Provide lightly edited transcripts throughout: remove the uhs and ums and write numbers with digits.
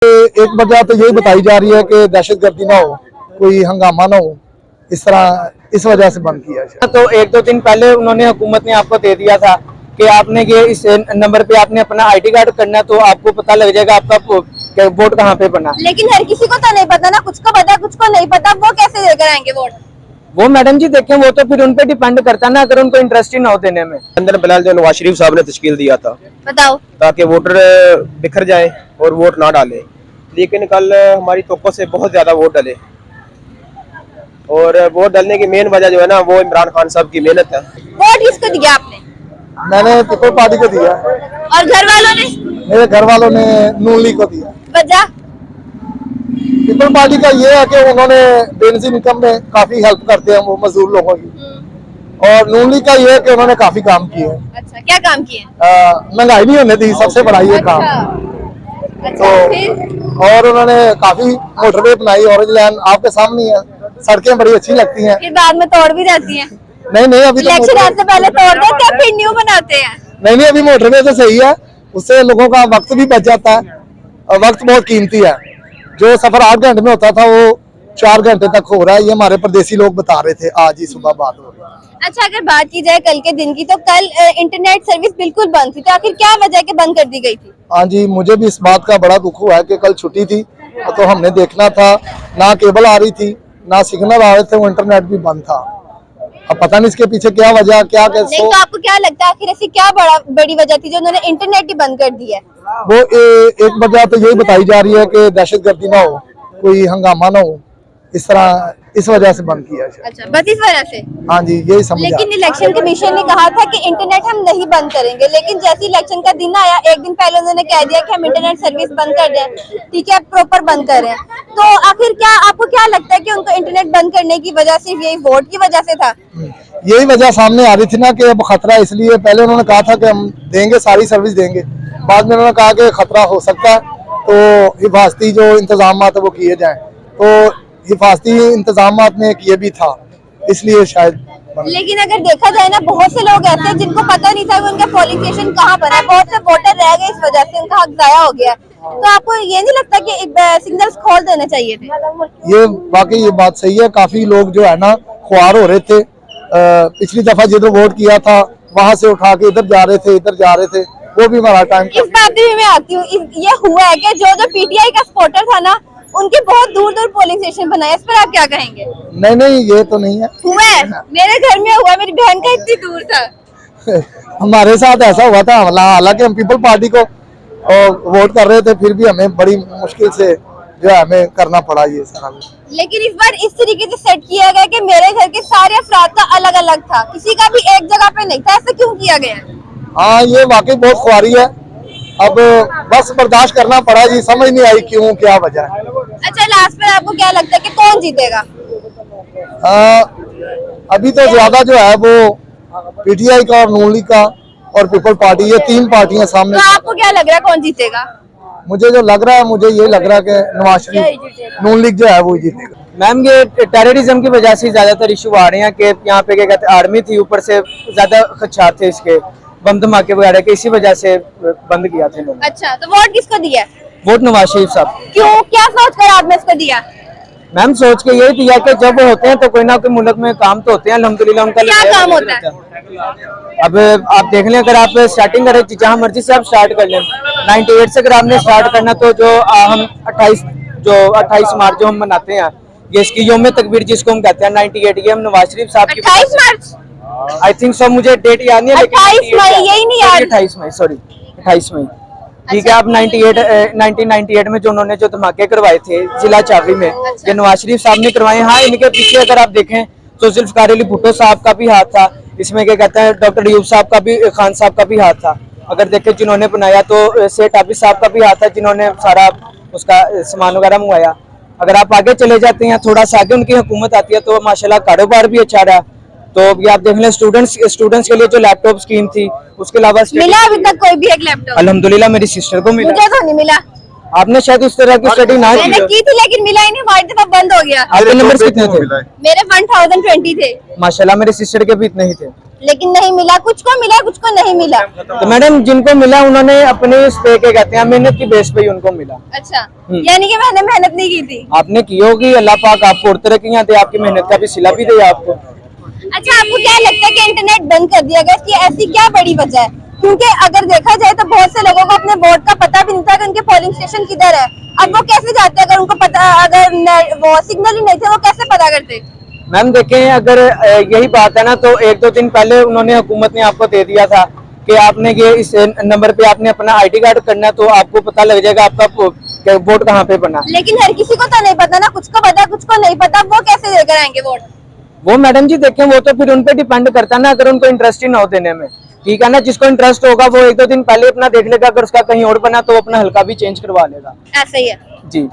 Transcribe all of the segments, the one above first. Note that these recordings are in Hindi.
एक वजह तो यही बताई जा रही है कि दहशतगर्दी ना हो, कोई हंगामा ना हो, इस तरह इस वजह से बंद किया है। तो एक दो दिन पहले उन्होंने हुकूमत ने आपको दे दिया था कि आपने ये इस नंबर पे आपने अपना आईडी कार्ड करना, तो आपको पता लग जाएगा आपका वोट कहाँ पे बना। लेकिन हर किसी को तो नहीं पता ना, कुछ को पता कुछ को नहीं पता, वो कैसे लेकर आएंगे वोट? वो मैडम जी देखें, वो तो फिर उन पे डिपेंड करता है ना, अगर उनको इंटरेस्ट ही ना हो देने में। अंदर बिलाल जो नवाज शरीफ साहब ने तश्कील दिया था बताओ। ताकि वोटर बिखर जाए और वोट ना डाले, लेकिन कल हमारी तोक़्क़ो से बहुत ज्यादा वोट डले और वोट डालने की मेन वजह जो है ना वो इमरान खान साहब की मेहनत है। वोट किसको दिया आपने? मैंने पीपल पार्टी को दिया। और घर वालों ने? मेरे घर वालों ने नून लीग को दिया। वजह? पीपल पार्टी का ये है कि उन्होंने बेनजीर इनकम में काफी हेल्प करते हैं वो मजदूर लोगों की, और नून लीग का ये है कि उन्होंने काफी काम किए। अच्छा, क्या काम किए? महंगाई नहीं होने दी, सबसे बड़ा ये काम। अच्छा, तो और उन्होंने काफी मोटरवे बनाई, ऑरेंज लाइन आपके सामने है, सड़कें बड़ी अच्छी लगती हैं। फिर बाद में तोड़ भी जाती हैं। नहीं अभी तो इलेक्शन आने से पहले तोड़ देते हैं, फिर न्यू बनाते हैं। नहीं अभी मोटरवे तो सही है, उससे लोगों का वक्त भी बच जाता है, और वक्त बहुत कीमती है। जो सफर 8 घंटे में होता था वो 4 घंटे तक हो रहा है, ये हमारे परदेसी लोग बता रहे थे, आज ही सुबह बात हो रही है। अच्छा, अगर बात की जाए कल के दिन की, तो कल इंटरनेट सर्विस बिल्कुल बंद थी, तो आखिर क्या वजह है कि बंद कर दी गई थी? हाँ जी, मुझे भी इस बात का बड़ा दुख हुआ है कि कल छुट्टी थी, तो हमने देखना था, ना केबल आ रही थी ना सिग्नल आ रहे थे, वो इंटरनेट भी बंद था। अब पता नहीं इसके पीछे क्या वजह क्या कैसे। तो आपको क्या लगता है आखिर ऐसी क्या बड़ी वजह थी जो उन्होंने इंटरनेट ही बंद कर दिया है? वो एक वजह तो यही बताई जा रही है कि दहशतगर्दी ना हो, कोई हंगामा ना हो, इस तरह इस वजह से बंद किया है। अच्छा, बस इस वजह से? हाँ जी, यही समझ। लेकिन इलेक्शन कमीशन ने कहा था कि इंटरनेट हम नहीं बंद करेंगे, लेकिन जैसे इलेक्शन का दिन आया, एक दिन पहले उन्होंने कह दिया कि हम इंटरनेट सर्विस बंद कर दें। ठीक है, प्रॉपर बंद कर रहे हैं, तो आखिर क्या आपको क्या लगता है कि उनको इंटरनेट बंद करने की वजह सिर्फ यही वोट की वजह से था? यही वजह सामने आ रही थी ना कि अब खतरा, इसलिए पहले उन्होंने कहा था कि हम देंगे, सारी सर्विस देंगे, बाद में उन्होंने कहा कि खतरा हो सकता है, तो हिफाजती जो इंतजाम है वो किए जाएं, तो हिफाजती इंतजाम ने किए भी था, इसलिए शायद। लेकिन अगर देखा जाए ना, बहुत से लोग ऐसे हैं जिनको पता नहीं था कि उनका पोलिंग स्टेशन कहाँ पर है, बहुत से वोटर रह गए, इस वजह से उनका हक जाया हो गया। तो आपको ये नहीं लगता कि सिग्नल्स खोल देने चाहिए थे? ये वाकई ये बात सही है, काफी लोग जो है ना ख्वार हो रहे थे, पिछली दफा जिधर वोट किया था वहां से उठा के इधर जा रहे थे, इधर जा रहे थे, वो भी हमारा टाइम। इस बात भी मैं आती हूँ, ये हुआ है कि जो पीटीआई का सपोर्टर था ना, उनके बहुत दूर दूर पोलिंग स्टेशन बनाए, इस पर आप क्या कहेंगे? नहीं ये तो नहीं है। हुआ है, मेरे घर में हुआ, मेरी बहन का इतनी दूर था। हमारे साथ ऐसा हुआ था, हालांकि हम पीपल पार्टी को वोट कर रहे थे, फिर भी हमें बड़ी मुश्किल से जो है हमें करना पड़ा ये सारा। लेकिन इस बार इस तरीके से सेट किया गया कि मेरे घर के सारे अफराद का अलग अलग था, किसी का भी एक जगह पे नहीं था, ऐसा क्यों किया गया? हाँ, ये वाकई बहुत ख्वारी है, अब बस बर्दाश्त करना पड़ा जी, समझ नहीं आई क्यों, क्या वजह है। अच्छा, लास्ट में आपको क्या लगता है कि कौन जीतेगा? अभी तो ज्यादा जो है वो पीटीआई का और नून लीग का और पीपल पार्टी, ये 3 पार्टियां सामने। तो आपको क्या लग रहा है कौन जीतेगा? मुझे जो लग रहा है, मुझे ये लग रहा है कि नवाज शरीफ, नून लीग जो है वो जीतेगा। मैम, ये टेररिज्म की वजह से ज्यादातर इशू आ रहे हैं कि यहाँ पे क्या कहते हैं, आर्मी थी, ऊपर से ज्यादा खदशात थे इसके, बम धमाके वगैरह के, इसी वजह से बंद किया था इन्होंने। अच्छा, तो वोट किसको दिया? वोट नवाज शरीफ साहब। क्यों, क्या सोच कर आपने इसको दिया? मैम, सोच के यही दिया कि जब वो होते हैं तो कोई ना कोई मुल्क में काम तो होते हैं, अल्हम्दुलिल्लाह उनका क्या काम होता है? अब आप देख लें, अगर आप स्टार्टिंग करें जहाँ मर्जी से आप स्टार्ट कर लें, 98 से अगर आपने स्टार्ट करना, तो जो हम 28 मार्च जो हम मनाते हैं, ये इसकी यौम तकबीर जिसको हम कहते हैं 98, ये हम नवाज शरीफ साहब की 28 मार्च, आई थिंक सो, मुझे डेट याद नहीं है, लेकिन 28 मई, यही नहीं याद? 28 मई, सॉरी 28 मई, ठीक है। आप 1998 में जो उन्होंने जो धमाके करवाए थे जिला चावड़ी में, ये नवाज शरीफ साहब ने करवाए। हाँ, इनके पीछे अगर आप देखें तो जुल्फकार अली भुट्टो साहब का भी हाथ था इसमें, क्या कहते हैं, डॉक्टर अयूब साहब का भी, खान साहब का भी हाथ था। अगर देखें जिन्होंने बनाया, तो सेठ हाफिज साहब का भी हाथ था जिन्होंने सारा उसका सामान वगैरह मंगवाया। अगर आप आगे चले जाते हैं, थोड़ा सा आगे उनकी हुकूमत आती है, तो माशाल्लाह कारोबार भी अच्छा रहा। तो ये आप देख लें, स्टूडेंट्स के लिए जो लैपटॉप स्कीम थी, उसके अलावा मिला अभी तक कोई भी एक लैपटॉप? अल्हम्दुलिल्लाह मेरी सिस्टर को मिला। मुझे तो नहीं मिला। आपने शायद उस तरह की स्टडी ना मैंने की थी, लेकिन मिला ही नहीं, वाइट दफा बंद हो गया। आपके नंबर कितने थे? मेरे 1020 थे। माशाल्लाह मेरे सिस्टर के भी इतने ही थे। लेकिन नहीं मिला, कुछ को मिला कुछ को नहीं मिला। तो मैडम जिनको मिला उन्होंने अपने इस पे क्या कहते हैं मेहनत की बेस पे ही उनको मिला। अच्छा, यानी कि मैंने मेहनत नहीं की थी। आपने की होगी, अल्लाह पाक आपको और तरक्कियां दे, आपकी मेहनत का भी सिला भी दे आपको। अच्छा, आपको क्या लगता है कि इंटरनेट बंद कर दिया गया, इसकी ऐसी क्या बड़ी वजह है? क्योंकि अगर देखा जाए तो बहुत से लोगों को अपने वोट का पता भी नहीं था कि उनके पोलिंग स्टेशन किधर है। अब वो कैसे जाते, अगर उनको पता, अगर वो सिग्नल ही नहीं थे, वो कैसे पता करते? मैम देखें, अगर यही बात है ना तो 1-2 दिन पहले उन्होंने हुकूमत ने आपको दे दिया था कि आपने ये इस नंबर पे आपने अपना ID कार्ड करना है, तो आपको पता लग जाएगा आपका वोट कहाँ पे बना। लेकिन हर किसी को तो नहीं पता ना, कुछ को पता कुछ को नहीं पता, वो कैसे देकर आएंगे वोट? वो मैडम जी देखें, वो तो फिर उन पे डिपेंड करता है ना, अगर उनको इंटरेस्ट ही ना हो देने में, ठीक है ना। जिसको इंटरेस्ट होगा वो 1-2 दिन पहले अपना देख लेगा, अगर उसका कहीं और बना तो वो अपना हल्का भी चेंज करवा लेगा। ऐसा ही है जी।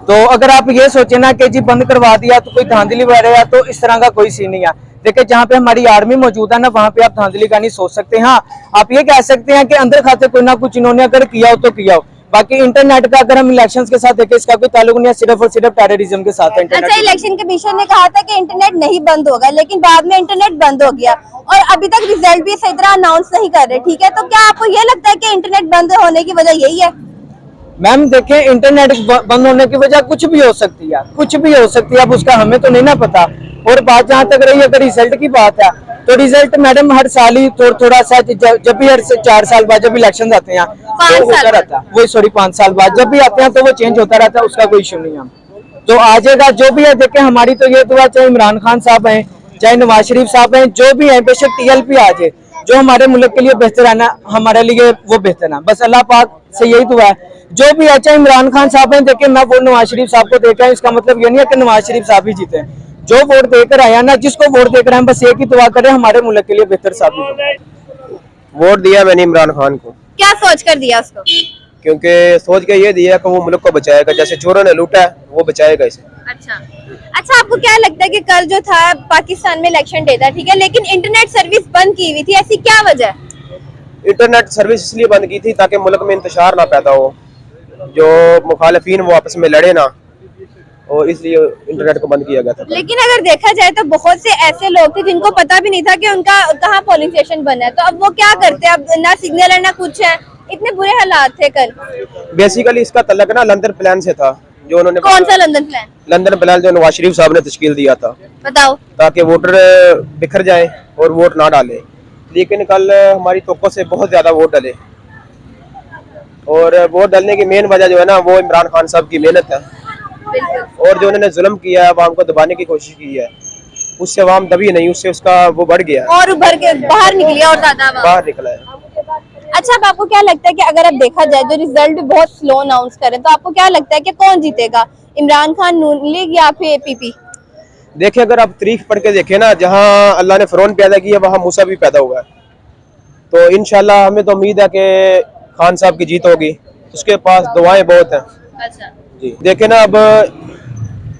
तो अगर आप ये सोचे ना कि जी बंद करवा दिया तो कोई धांधली बढ़ेगा, तो इस तरह का कोई सीन नहीं है। देखिए जहाँ पे हमारी आर्मी मौजूद है ना, वहाँ पे आप धांधली का नहीं सोच सकते। हाँ, आप ये कह सकते हैं कि अंदर खाते कोई ना कुछ इन्होंने अगर किया हो तो किया हो। बाकी इंटरनेट का अगर हम इलेक्शन के साथ देखें, इसका कोई ताल्लुक नहीं है, सिर्फ और सिर्फ टेररिज्म के साथ है इंटरनेट। अच्छा, इलेक्शन कमीशन ने कहा था कि इंटरनेट नहीं बंद होगा, लेकिन बाद में इंटरनेट बंद हो गया और अभी तक रिजल्ट भी सही तरह अनाउंस नहीं कर रहे, ठीक है। तो क्या आपको ये लगता है कि इंटरनेट बंद होने की वजह यही है? मैम देखें, इंटरनेट बंद होने की वजह कुछ भी हो सकती है, कुछ भी हो सकती है, अब उसका हमें तो नहीं ना पता। और बात जहाँ तक रही अगर रिजल्ट की बात है, तो रिजल्ट मैडम हर साल ही थोड़ा सा, जब भी हर 4 साल बाद जब इलेक्शन आते हैं तो होता रहता है, वही सॉरी 5 साल बाद जब भी आते हैं तो वो चेंज होता रहता है, उसका कोई इशू नहीं है। तो आ जाएगा जो भी है। देखें हमारी तो ये दुआ, चाहे इमरान खान साहब हैं, चाहे नवाज शरीफ साहब हैं, जो भी है, बेशक TLP आ जाए, जो हमारे मुल्क के लिए बेहतर है ना, हमारे लिए वो बेहतर है। बस अल्लाह पाक से यही दुआ है। जो भी है, चाहे इमरान खान साहब हैं, देखिए मैं वो नवाज शरीफ साहब को देख रहा हूँ, इसका मतलब ये नहीं है कि नवाज शरीफ साहब ही जीते। जो वोट देकर आया ना, जिसको वोट देकर आए, बस एक ही दुआ करें हमारे मुल्क के लिए बेहतर साबित हो। वोट दिया मैंने इमरान खान को। क्या सोच कर दिया उसको? क्योंकि सोच के ये दिया कि वो मुल्क को बचाएगा, जैसे चोरों ने लूटा है वो बचाएगा इसे। अच्छा, आपको क्या लगता है कि कल जो था पाकिस्तान में इलेक्शन डे था, ठीक है, लेकिन इंटरनेट सर्विस बंद की हुई थी, ऐसी क्या वजह? इंटरनेट सर्विस इसलिए बंद की थी ताकि मुल्क में इंतशार ना पैदा हो, जो मुखालिफिन वो आपस में लड़े ना, और इसलिए इंटरनेट को बंद किया गया था। लेकिन अगर देखा जाए तो बहुत से ऐसे लोग थे जिनको पता भी नहीं था कि उनका कहाँ पोलिंग स्टेशन बना है, तो अब वो क्या करते? अब ना सिग्नल है ना कुछ है, इतने बुरे हालात थे कल। बेसिकली इसका तल्लक ना लंदन प्लान से था, जो उन्होंने। कौन सा लंदन प्लान? लंदन प्लान जो नवाज शरीफ साहब ने तश्कील दिया था, बताओ। ताकि वोटर बिखर जाए और वोट ना डाले। लेकिन कल हमारी तोक़्क़ों से बहुत ज्यादा वोट डले, और वोट डालने की मेन वजह जो है ना वो इमरान खान साहब की मेहनत है, और जो उन्होंने जुल्म किया है, अवाम को दबाने की कोशिश की है, उससे अवाम दबी नहीं, उससे उसका वो बढ़ गया और उभर के बाहर निकली और ज्यादा बाहर निकला है। अच्छा, अब आपको क्या लगता है कि अगर अब देखा जाए जो रिजल्ट भी बहुत स्लो अनाउंस करें, तो आपको क्या लगता है कि कौन जीतेगा, इमरान खान, नून लीग या फिर APP? देखिए, अगर आप तारीख पढ़ के देखें ना, जहाँ अल्लाह ने फिरौन पैदा किया वहाँ मूसा भी पैदा हुआ है, तो इंशाल्लाह हमें तो उम्मीद है कि खान साहब की जीत होगी, उसके पास दुआएं बहुत हैं। अच्छा जी, देखे ना, अब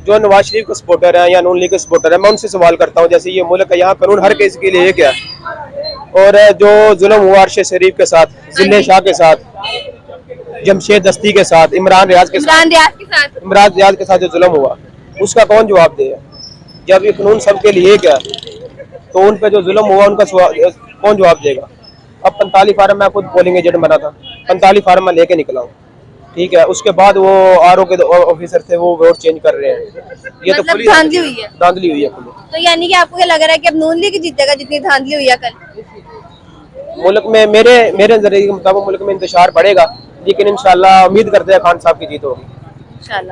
जो नवाज शरीफ के सपोर्टर हैं या नून लीग के सपोर्टर हैं, मैं उनसे सवाल करता हूँ, जैसे ये मुल्क है, यहाँ कानून हर केस के लिए एक है, और जो जुल्म हुआ अरशद शरीफ के साथ, जिले शाह के साथ, जमशेद दस्ती के साथ, इमरान रियाज के साथ जो जुल्म हुआ, उसका कौन जवाब दे? जब ये कानून सबके लिए एक है, तो उन पे जो जुल्म हुआ उनका कौन जवाब देगा? अब 45 फार्म मैं खुद पोलिंग एजेंट बना था, 45 फार्म मैं लेके निकला हूँ, ठीक है। उसके बाद वो RO के ऑफिसर थे, वो वोट चेंज कर रहे हैं। ये मतलब तो पुलिस धांधली हुई है। धांधली हुई है पुलिस। तो यानी कि आपको क्या लग रहा है कि अब नून लीग जीतेगा, जितनी धांधली हुई है कल? मुल्क में मेरे नजरिए के मुताबिक मुल्क में इंतशार बढ़ेगा, लेकिन इंशाल्लाह उम्मीद करते हैं खान साहब की जीत होगी। इंशाल्लाह।